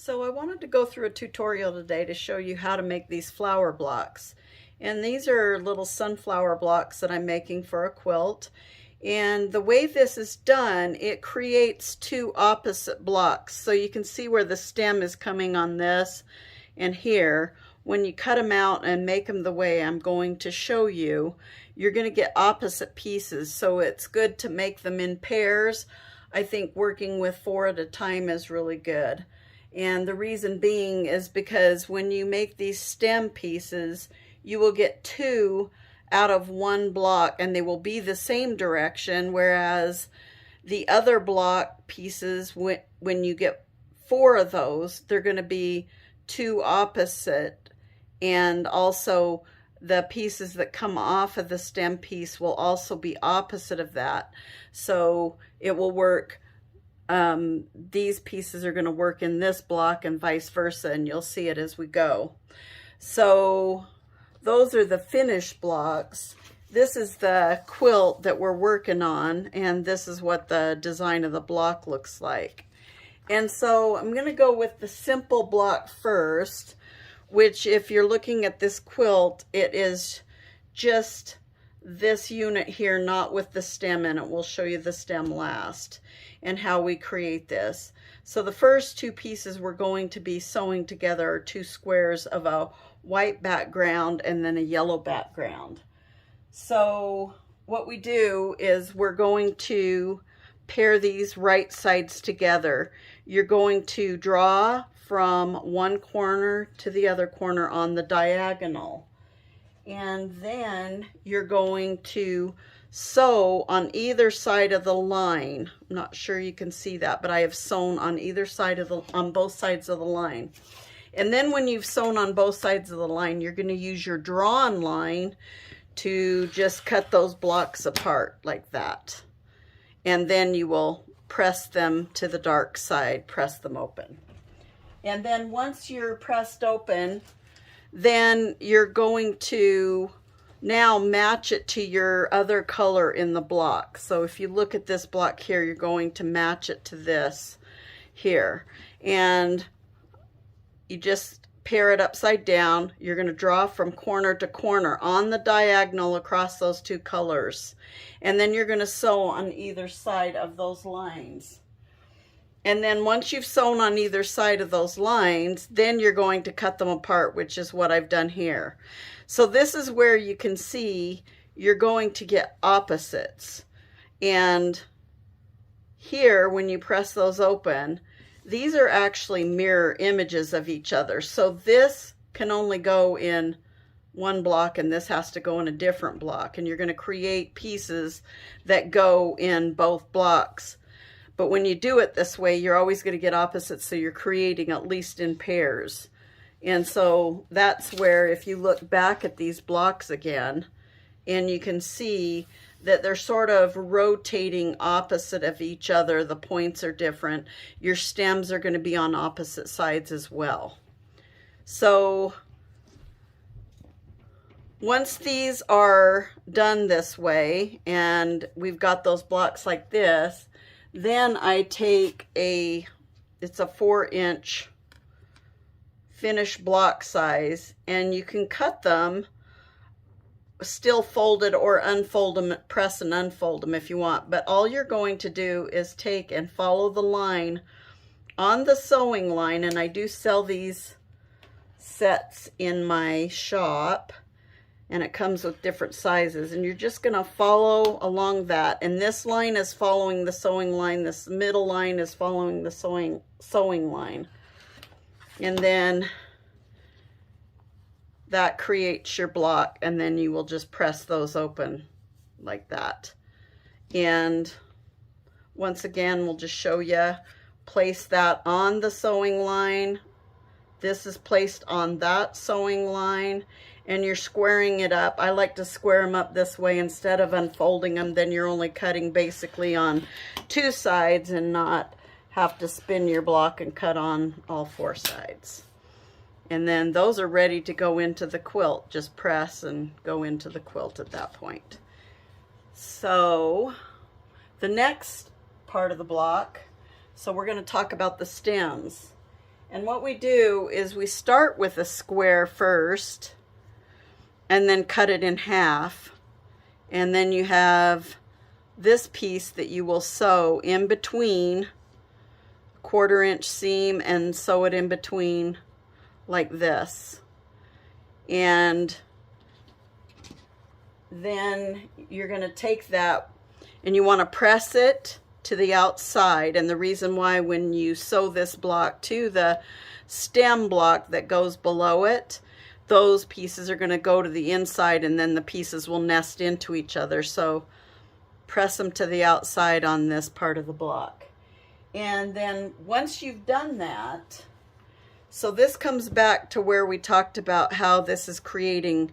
So I wanted to go through a tutorial today to show you how to make these flower blocks. And these are little sunflower blocks that I'm making for a quilt. And the way this is done, it creates two opposite blocks. So you can see where the stem is coming on this and here. When you cut them out and make them the way I'm going to show you, you're going to get opposite pieces. So it's good to make them in pairs. I think working with 4 at a time is really good. And the reason being is because when you make these stem pieces, you will get 2 out of 1 block and they will be the same direction, whereas the other block pieces, when you get 4 of those, they're going to be 2 opposite, and also the pieces that come off of the stem piece will also be opposite of that. So it will work. These pieces are going to work in this block and vice versa, and you'll see it as we go. So those are the finished blocks. This is the quilt that we're working on, and this is what the design of the block looks like. And so I'm going to go with the simple block first, which if you're looking at this quilt, it is just this unit here, not with the stem in it. We'll show you the stem last and how we create this. So the first 2 pieces we're going to be sewing together are 2 squares of a white background and then a yellow background. So what we do is we're going to pair these right sides together. You're going to draw from one corner to the other corner on the diagonal. And then you're going to sew on either side of the line. I'm not sure you can see that, but I have sewn on either side of on both sides of the line. And then when you've sewn on both sides of the line, you're going to use your drawn line to just cut those blocks apart like that. And then you will press them to the dark side, press them open. And then once you're pressed open, then you're going to now match it to your other color in the block. So if you look at this block here, you're going to match it to this here. And you just pair it upside down. You're going to draw from corner to corner on the diagonal across those 2 colors. And then you're going to sew on either side of those lines. And then once you've sewn on either side of those lines, then you're going to cut them apart, which is what I've done here. So this is where you can see you're going to get opposites. And here, when you press those open, these are actually mirror images of each other. So this can only go in one block and this has to go in a different block. And you're going to create pieces that go in both blocks. But when you do it this way, you're always going to get opposites, so you're creating at least in pairs. And so that's where, if you look back at these blocks again, and you can see that they're sort of rotating opposite of each other, the points are different. Your stems are going to be on opposite sides as well. So once these are done this way, and we've got those blocks like this, then I take it's a 4-inch finished block size, and you can cut them still folded or unfold them, press and unfold them if you want. But all you're going to do is take and follow the line on the sewing line, and I do sell these sets in my shop, and it comes with different sizes, and you're just going to follow along that. And this line is following the sewing line, this middle line is following the sewing line. And then that creates your block, and then you will just press those open like that. And once again, we'll just show you, place that on the sewing line. This is placed on that sewing line, and you're squaring it up. I like to square them up this way instead of unfolding them. Then you're only cutting basically on 2 sides and not have to spin your block and cut on all 4 sides. And then those are ready to go into the quilt. Just press and go into the quilt at that point. So the next part of the block, so we're going to talk about the stems. And what we do is we start with a square first and then cut it in half. And then you have this piece that you will sew in between, 1/4 inch seam, and sew it in between like this. And then you're going to take that and you want to press it to the outside. And the reason why, when you sew this block to the stem block that goes below it, those pieces are going to go to the inside and then the pieces will nest into each other. So press them to the outside on this part of the block. And then once you've done that, so this comes back to where we talked about how this is creating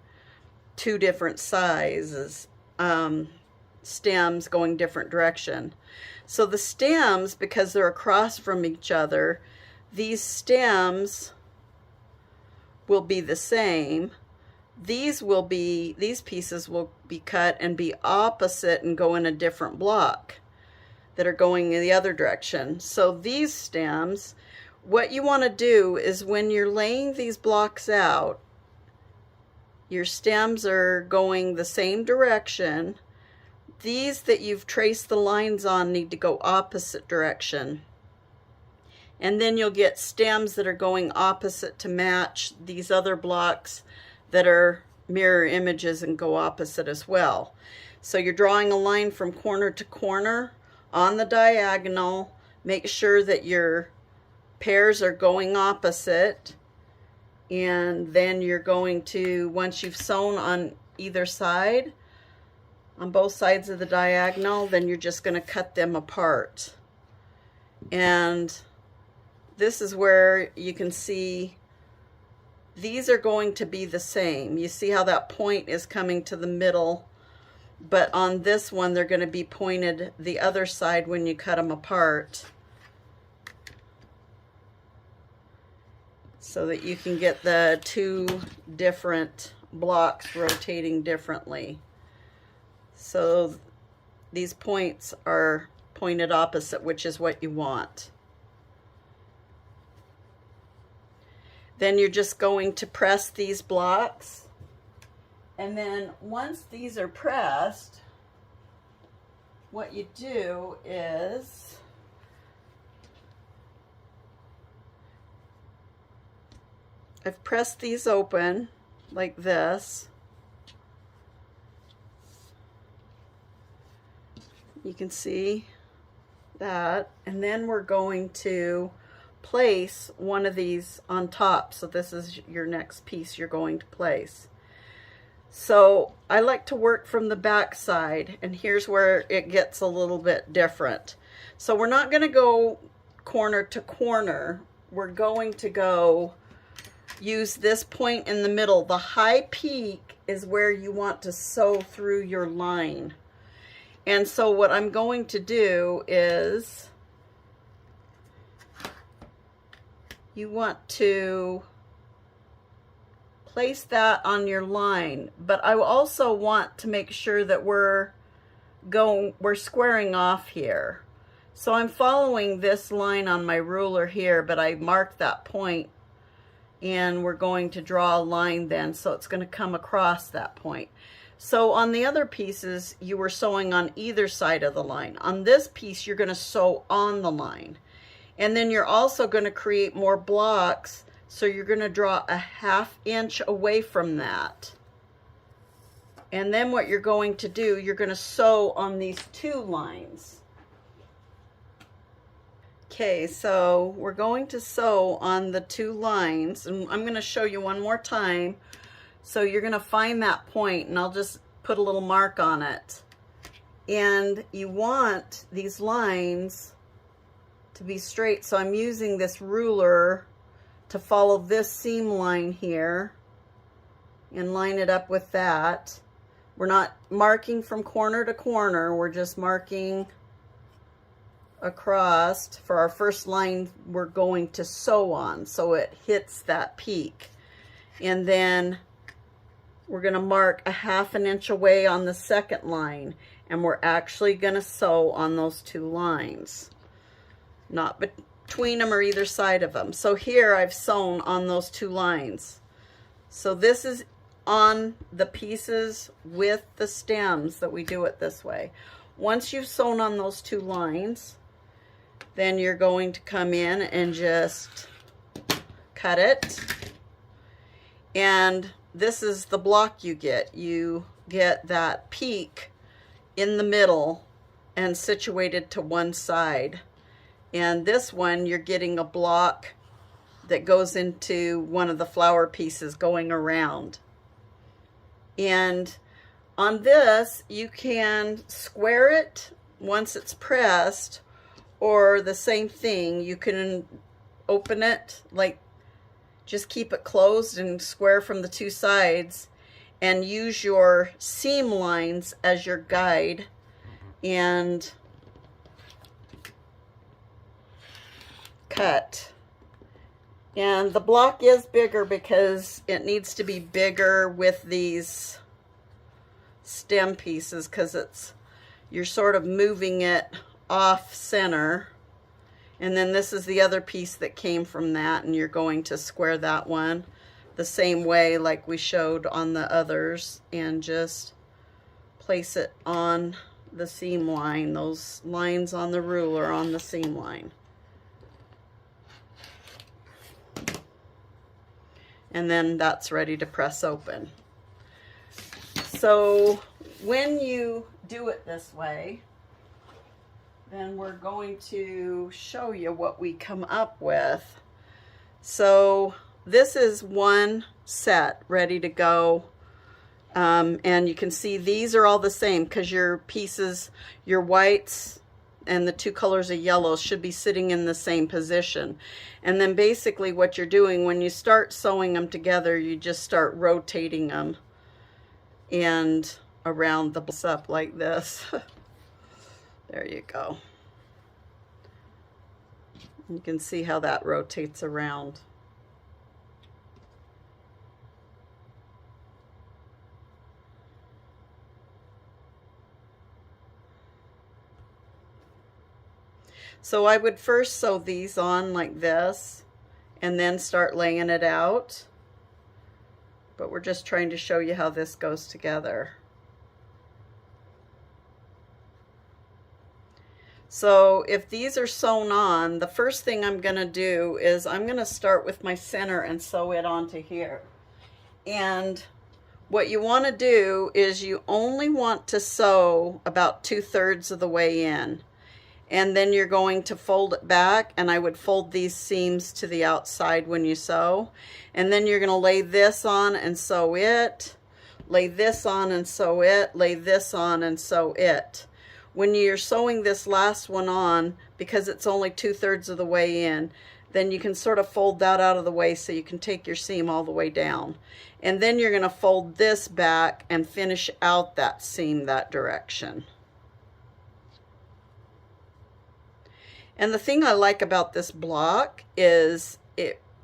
two different sizes, stems going different direction. So the stems, because they're across from each other, these stems will be the same. These pieces will be cut and be opposite and go in a different block that are going in the other direction. So these stems, what you want to do is when you're laying these blocks out, your stems are going the same direction. These that you've traced the lines on need to go opposite direction. And then you'll get stems that are going opposite to match these other blocks that are mirror images and go opposite as well. So you're drawing a line from corner to corner on the diagonal. Make sure that your pairs are going opposite. And then you're going to, once you've sewn on either side, on both sides of the diagonal, then you're just going to cut them apart. And this is where you can see these are going to be the same. You see how that point is coming to the middle, but on this one they're going to be pointed the other side when you cut them apart, so that you can get the two different blocks rotating differently. So these points are pointed opposite, which is what you want. Then you're just going to press these blocks, and then once these are pressed, what you do is I've pressed these open like this. You can see that, and then we're going to place one of these on top. So this is your next piece you're going to place. So I like to work from the back side, and here's where it gets a little bit different. So we're not going to go corner to corner. We're going to go use this point in the middle. The high peak is where you want to sew through your line. And so what I'm going to do is, you want to place that on your line, but I also want to make sure that we're squaring off here. So I'm following this line on my ruler here, but I marked that point, and we're going to draw a line then, so it's going to come across that point. So on the other pieces, you were sewing on either side of the line. On this piece, you're going to sew on the line. And then you're also going to create more blocks, so you're going to draw a 1/2 inch away from that. And then what you're going to do, you're going to sew on these two lines. Okay, so we're going to sew on the two lines, and I'm going to show you one more time. So you're going to find that point, and I'll just put a little mark on it. And you want these lines to be straight, so I'm using this ruler to follow this seam line here and line it up with that. We're not marking from corner to corner, we're just marking across for our first line we're going to sew on, so it hits that peak. And then we're going to mark a 1/2 inch away on the second line, and we're actually going to sew on those two lines. Not between them or either side of them. So here I've sewn on those 2 lines. So this is on the pieces with the stems that we do it this way. Once you've sewn on those 2 lines, then you're going to come in and just cut it. And this is the block you get. You get that peak in the middle and situated to one side. And this one, you're getting a block that goes into one of the flower pieces going around. And on this, you can square it once it's pressed, or the same thing, you can open it, like just keep it closed and square from the 2 sides, and use your seam lines as your guide and cut. And the block is bigger because it needs to be bigger with these stem pieces, because you're sort of moving it off center. And then this is the other piece that came from that, and you're going to square that one the same way like we showed on the others, and just place it on the seam line, those lines on the ruler on the seam line. And then that's ready to press open. So when you do it this way, then we're going to show you what we come up with. So this is one set ready to go. And you can see these are all the same, because your pieces, your whites and the 2 colors of yellow should be sitting in the same position. And then basically what you're doing when you start sewing them together, you just start rotating them and around the up like this. There you go. You can see how that rotates around. So I would first sew these on like this and then start laying it out. But we're just trying to show you how this goes together. So if these are sewn on, the first thing I'm going to do is I'm going to start with my center and sew it onto here. And what you want to do is you only want to sew about 2/3 of the way in. And then you're going to fold it back, and I would fold these seams to the outside when you sew. And then you're going to lay this on and sew it, lay this on and sew it, lay this on and sew it. When you're sewing this last one on, because it's only 2/3 of the way in, then you can sort of fold that out of the way so you can take your seam all the way down. And then you're going to fold this back and finish out that seam that direction. And the thing I like about this block is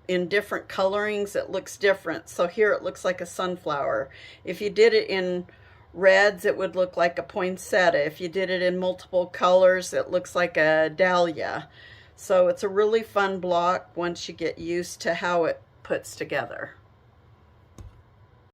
in different colorings it looks different. So here it looks like a sunflower. If you did it in reds, it would look like a poinsettia. If you did it in multiple colors, it looks like a dahlia. So it's a really fun block once you get used to how it puts together.